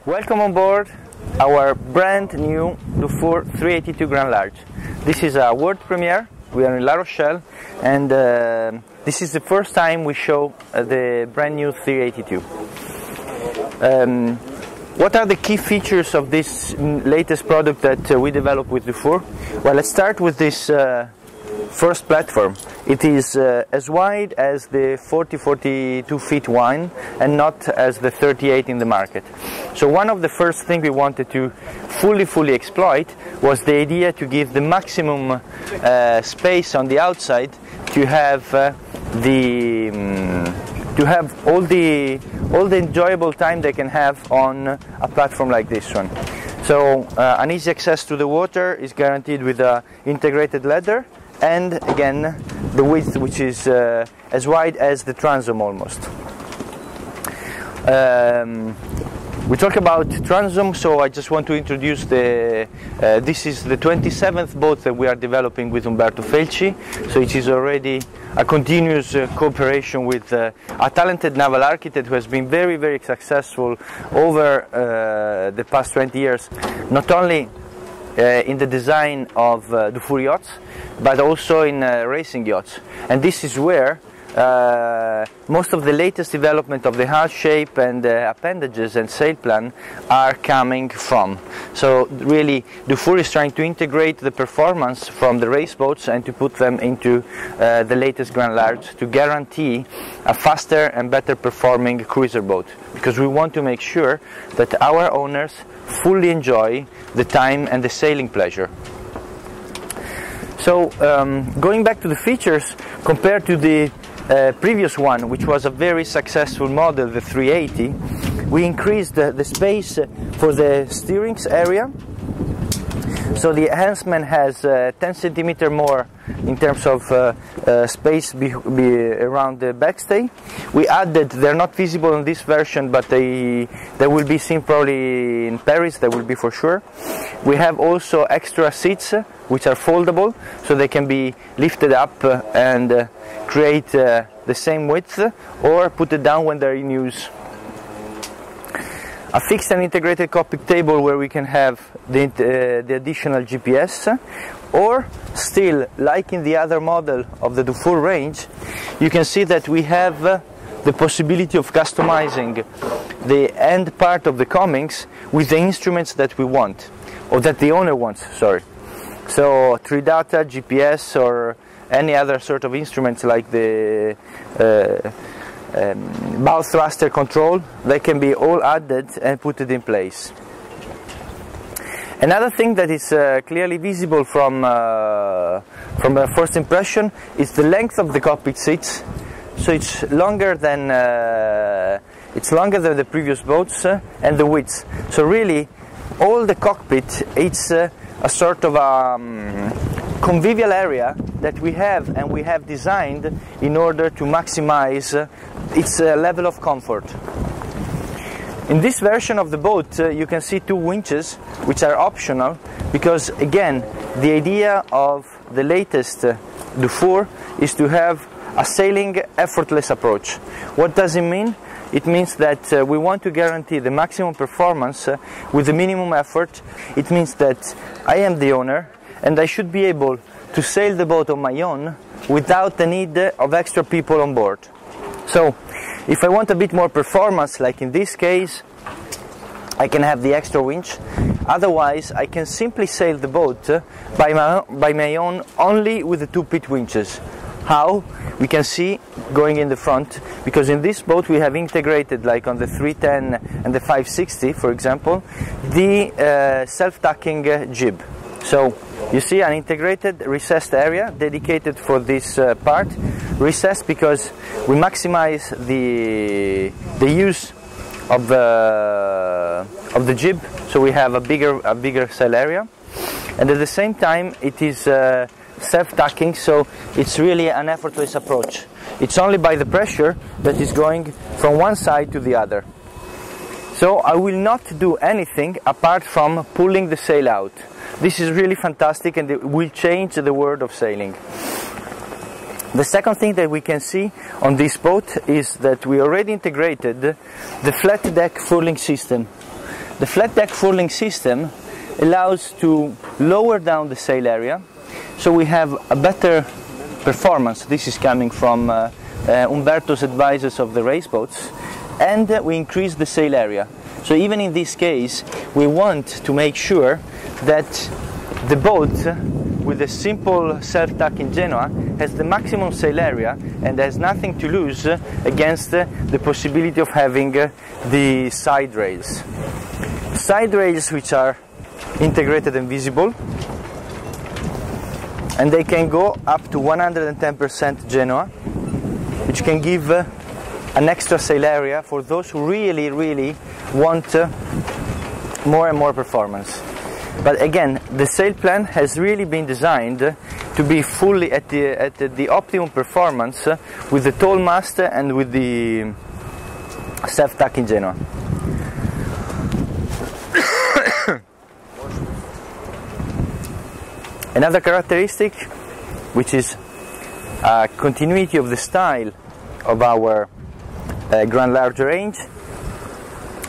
Welcome on board our brand new Dufour 382 Grand Large. This is a world premiere. We are in La Rochelle, and this is the first time we show the brand new 382. What are the key features of this latest product that we developed with Dufour? Well, let's start with this first platform. It is as wide as the 40-42 feet one and not as the 38 in the market. So one of the first things we wanted to fully exploit was the idea to give the maximum space on the outside to have all the enjoyable time they can have on a platform like this one. So an easy access to the water is guaranteed with a integrated ladder, and again the width, which is as wide as the transom almost. We talk about transom, so I just want to introduce this is the 27th boat that we are developing with Umberto Felci, so it is already a continuous cooperation with a talented naval architect who has been very successful over the past 20 years, not only in the design of Dufour yachts, but also in racing yachts. And this is where most of the latest development of the hull shape and appendages and sail plan are coming from. So really Dufour is trying to integrate the performance from the race boats and to put them into the latest Grand Large to guarantee a faster and better performing cruiser boat, because we want to make sure that our owners fully enjoy the time and the sailing pleasure. So going back to the features, compared to the previous one, which was a very successful model, the 380, we increased the space for the steering area. So the enhancement has 10 centimeters more in terms of space around the backstay. We added, they're not visible in this version, but they will be seen probably in Paris, they will be for sure. We have also extra seats which are foldable, so they can be lifted up and create the same width, or put it down when they're in use. A fixed and integrated cockpit table where we can have the additional GPS, or still, like in the other model of the Dufour range, you can see that we have the possibility of customizing the end part of the coamings with the instruments that we want, or that the owner wants, sorry. So tree data, GPS, or any other sort of instruments like the bow thruster control, they can be all added and put it in place. Another thing that is clearly visible from a first impression is the length of the cockpit seats. So it's longer than the previous boats, and the width. So really, all the cockpit, it's a sort of convivial area that we have designed in order to maximize its level of comfort. In this version of the boat, you can see two winches, which are optional, because again, the idea of the latest Dufour is to have a sailing effortless approach. What does it mean? It means that we want to guarantee the maximum performance with the minimum effort. It means that I am the owner and I should be able to sail the boat on my own without the need of extra people on board. So if I want a bit more performance, like in this case, I can have the extra winch. Otherwise, I can simply sail the boat by my own, only with the 2-pit winches. How? We can see going in the front, because in this boat we have integrated, like on the 310 and the 560 for example, the self-tacking jib. So you see an integrated recessed area dedicated for this part. Recessed because we maximize the use of the jib, so we have a bigger sail area, and at the same time it is self-tacking, so it's really an effortless approach. It's only by the pressure that is going from one side to the other. So I will not do anything apart from pulling the sail out. This is really fantastic, and it will change the world of sailing. The second thing that we can see on this boat is that we already integrated the flat deck furling system. The flat deck furling system allows to lower down the sail area, so we have a better performance. This is coming from Umberto's advisors of the race boats, and we increase the sail area. So even in this case, we want to make sure that the boat with a simple self-tack in Genoa has the maximum sail area and has nothing to lose against the possibility of having the side rails. Side rails which are integrated and visible, and they can go up to 110% Genoa, which can give an extra sail area for those who really want more and more performance. But again, the sail plan has really been designed to be fully at the optimum performance with the tall mast and with the self-tack in Genoa. Another characteristic, which is a continuity of the style of our Grand Large range,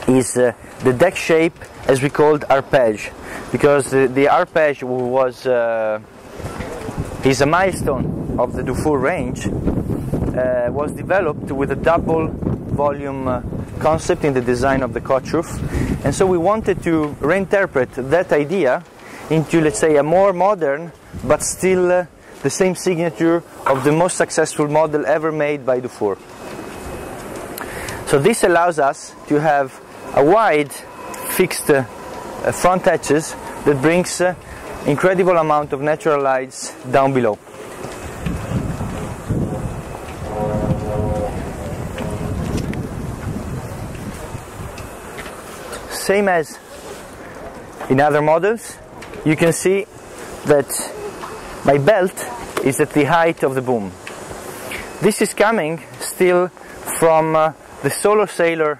is the deck shape, as we called arpège, because the arpège is a milestone of the Dufour range, was developed with a double volume concept in the design of the coach roof, and so we wanted to reinterpret that idea into, let's say, a more modern but still the same signature of the most successful model ever made by Dufour. So this allows us to have a wide fixed front hatches that brings incredible amount of natural lights down below. Same as in other models, you can see that my belt is at the height of the boom. This is coming still from the Solo Sailor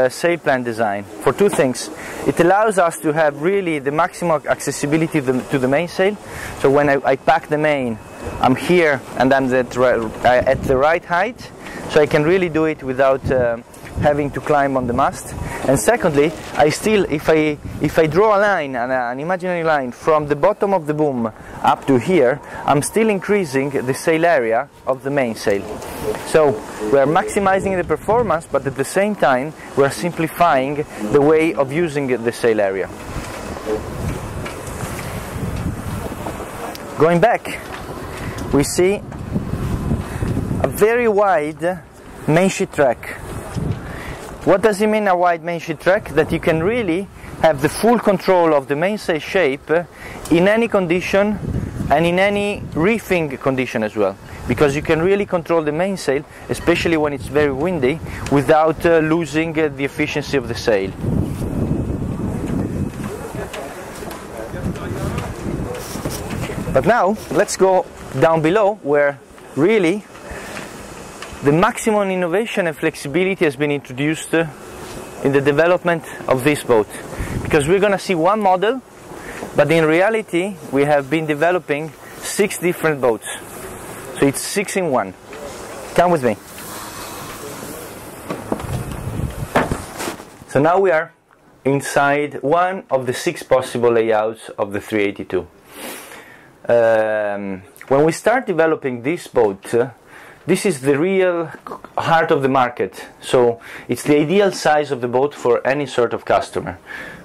sail plan design for two things. It allows us to have really the maximum accessibility to the mainsail. So when I pack the main, I'm here and I'm at the right height, so I can really do it without having to climb on the mast. And secondly, I still, if I draw a line, an imaginary line from the bottom of the boom up to here, I'm still increasing the sail area of the mainsail. So we are maximizing the performance, but at the same time we are simplifying the way of using the sail area. Going back, we see a very wide mainsheet track. What does it mean, a wide mainsheet track? That you can really have the full control of the mainsail shape in any condition and in any reefing condition as well, because you can really control the mainsail, especially when it's very windy, without losing the efficiency of the sail. But now let's go down below, where really the maximum innovation and flexibility has been introduced in the development of this boat, because we're going to see one model, but in reality we have been developing 6 different boats. So it's 6 in 1. Come with me. So now we are inside one of the 6 possible layouts of the 382. When we start developing this boat, this is the real heart of the market, so it's the ideal size of the boat for any sort of customer.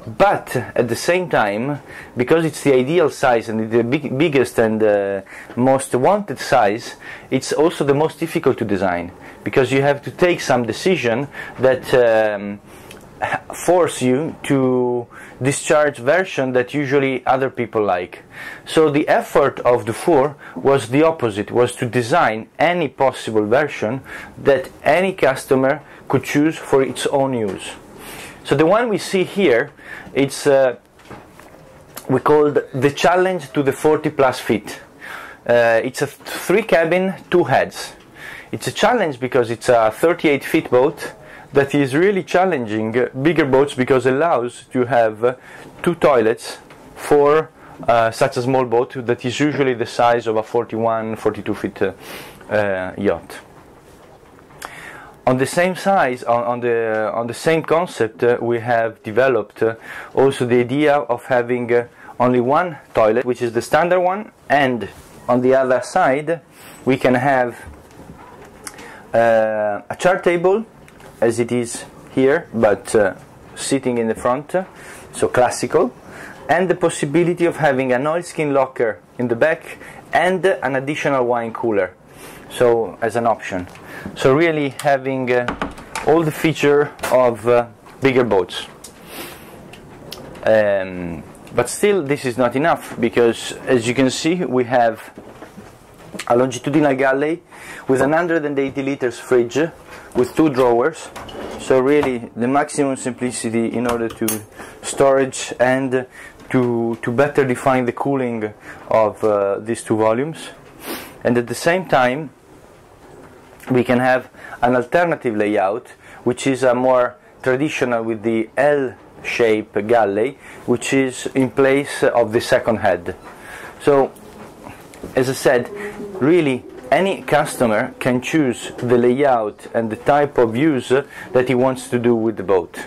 But at the same time, because it's the ideal size and the biggest and most wanted size, it's also the most difficult to design, because you have to take some decision that force you to discharge version that usually other people like. So the effort of Dufour was the opposite, was to design any possible version that any customer could choose for its own use. So the one we see here, it's we called the challenge to the 40 plus feet. It's a 3 cabin, 2 heads. It's a challenge because it's a 38 feet boat that is really challenging bigger boats, because it allows to have 2 toilets for such a small boat that is usually the size of a 41, 42 feet yacht. On the same size, on the same concept, we have developed also the idea of having only one toilet, which is the standard one, and on the other side we can have a chart table as it is here, but sitting in the front, so classical, and the possibility of having an oilskin locker in the back and an additional wine cooler, so as an option. So really having all the feature of bigger boats. But still this is not enough, because as you can see we have a longitudinal galley with an 180 liters fridge with 2 drawers, so really the maximum simplicity in order to storage and to better define the cooling of these 2 volumes. And at the same time we can have an alternative layout, which is a more traditional with the L-shape galley, which is in place of the second head. So as I said, really any customer can choose the layout and the type of use that he wants to do with the boat.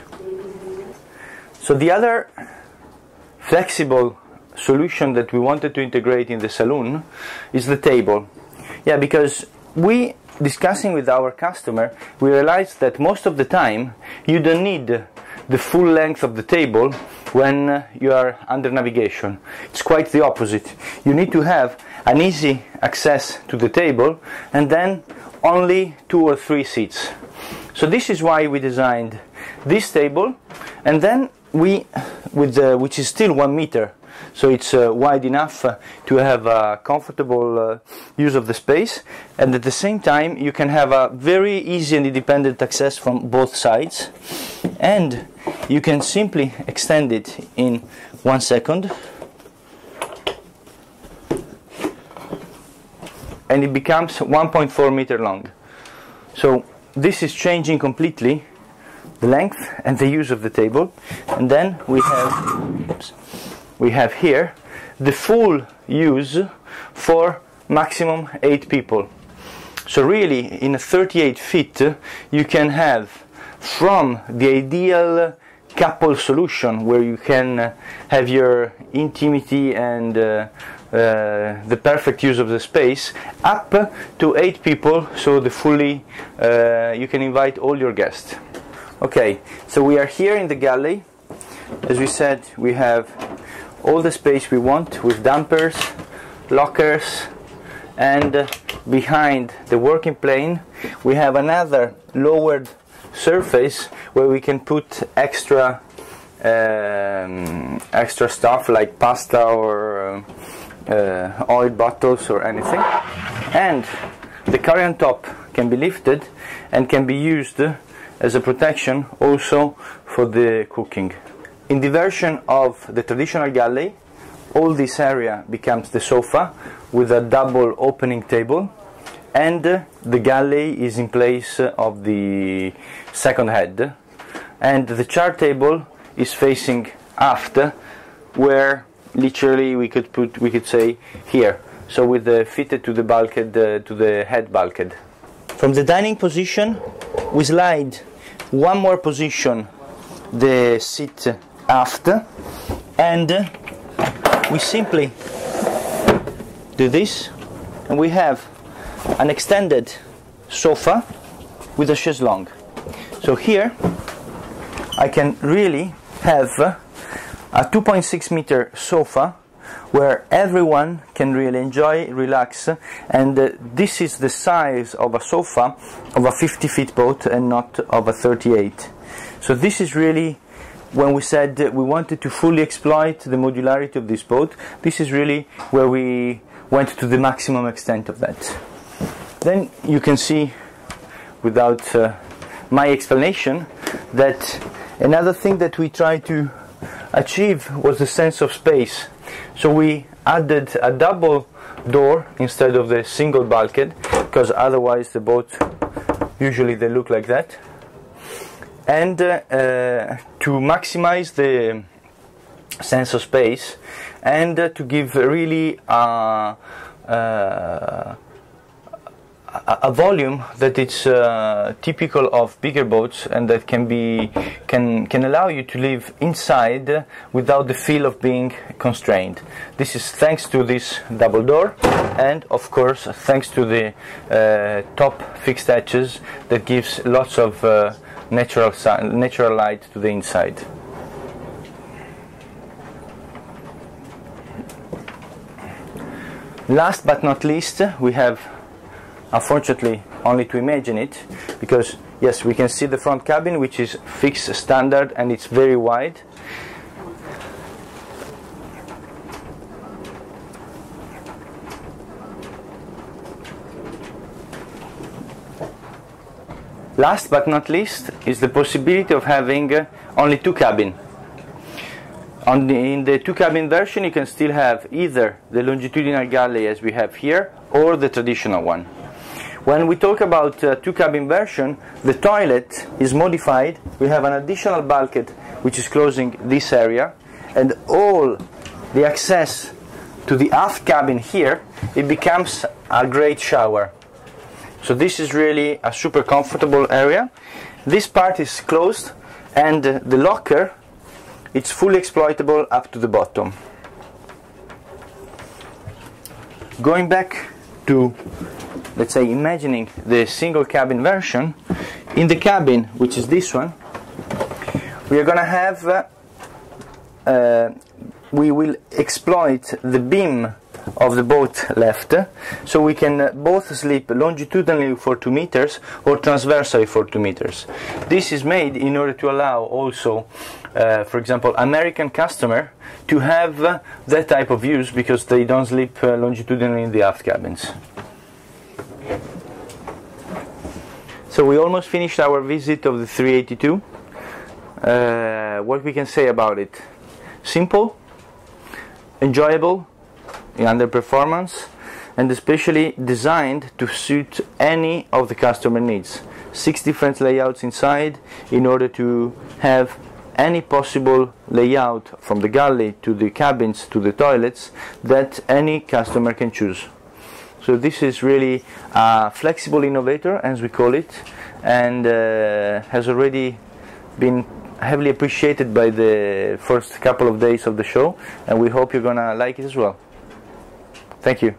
So the other flexible solution that we wanted to integrate in the saloon is the table. Yeah, because discussing with our customer, we realized that most of the time you don't need the full length of the table when you are under navigation. It's quite the opposite. You need to have an easy access to the table and then only 2 or 3 seats. So this is why we designed this table, and then which is still 1 meter, so it's wide enough to have a comfortable use of the space, and at the same time you can have a very easy and independent access from both sides, and you can simply extend it in 1 second and it becomes 1.4 meter long. So this is changing completely the length and the use of the table. And then we have here the full use for maximum 8 people. So really in a 38 feet you can have, from the ideal couple solution where you can have your intimity and the perfect use of the space, up to 8 people, so the fully you can invite all your guests. Okay, so we are here in the galley. As we said, we have all the space we want with dampers, lockers, and behind the working plane we have another lowered surface where we can put extra stuff like pasta or oil bottles or anything, and the carry-on top can be lifted and can be used as a protection also for the cooking. In the version of the traditional galley, all this area becomes the sofa with a double opening table, and the galley is in place of the second head, and the chart table is facing aft, where literally we could say here, so with the fitted to the bulkhead, to the head bulkhead. From the dining position we slide 1 more position the seat aft, and we simply do this, and we have an extended sofa with a chaise longue. So here I can really have a 2.6 meter sofa where everyone can really enjoy, relax, and this is the size of a sofa of a 50 feet boat and not of a 38. So this is really, when we said we wanted to fully exploit the modularity of this boat, this is really where we went to the maximum extent of that. Then you can see, without my explanation, that another thing that we tried to achieve was the sense of space. So we added a double door instead of the single bulkhead, because otherwise the boat usually they look like that. And to maximize the sense of space and to give really a a volume that it's typical of bigger boats, and that can allow you to live inside without the feel of being constrained. This is thanks to this double door, and of course thanks to the top fixed hatches that gives lots of natural light to the inside. Last but not least, we have, unfortunately, only to imagine it, because yes, we can see the front cabin, which is fixed standard and it's very wide. Last but not least is the possibility of having only two cabins. In the two cabin version, you can still have either the longitudinal galley as we have here, or the traditional one. When we talk about two cabin version, the toilet is modified. We have an additional bulkhead which is closing this area, and all the access to the aft cabin here, it becomes a great shower. So this is really a super comfortable area. This part is closed, and the locker, it's fully exploitable up to the bottom. Going back to, let's say, imagining the single cabin version, in the cabin, which is this one, we are going to have, we will exploit the beam of the boat left, so we can both sleep longitudinally for 2 meters or transversally for 2 meters. This is made in order to allow also, for example, American customer to have that type of use, because they don't sleep longitudinally in the aft cabins. So we almost finished our visit of the 382. What we can say about it: simple, enjoyable, under performance, and especially designed to suit any of the customer needs. 6 different layouts inside in order to have any possible layout, from the galley to the cabins to the toilets, that any customer can choose. So this is really a flexible innovator, as we call it, and has already been heavily appreciated by the first couple of days of the show, and we hope you're gonna like it as well. Thank you.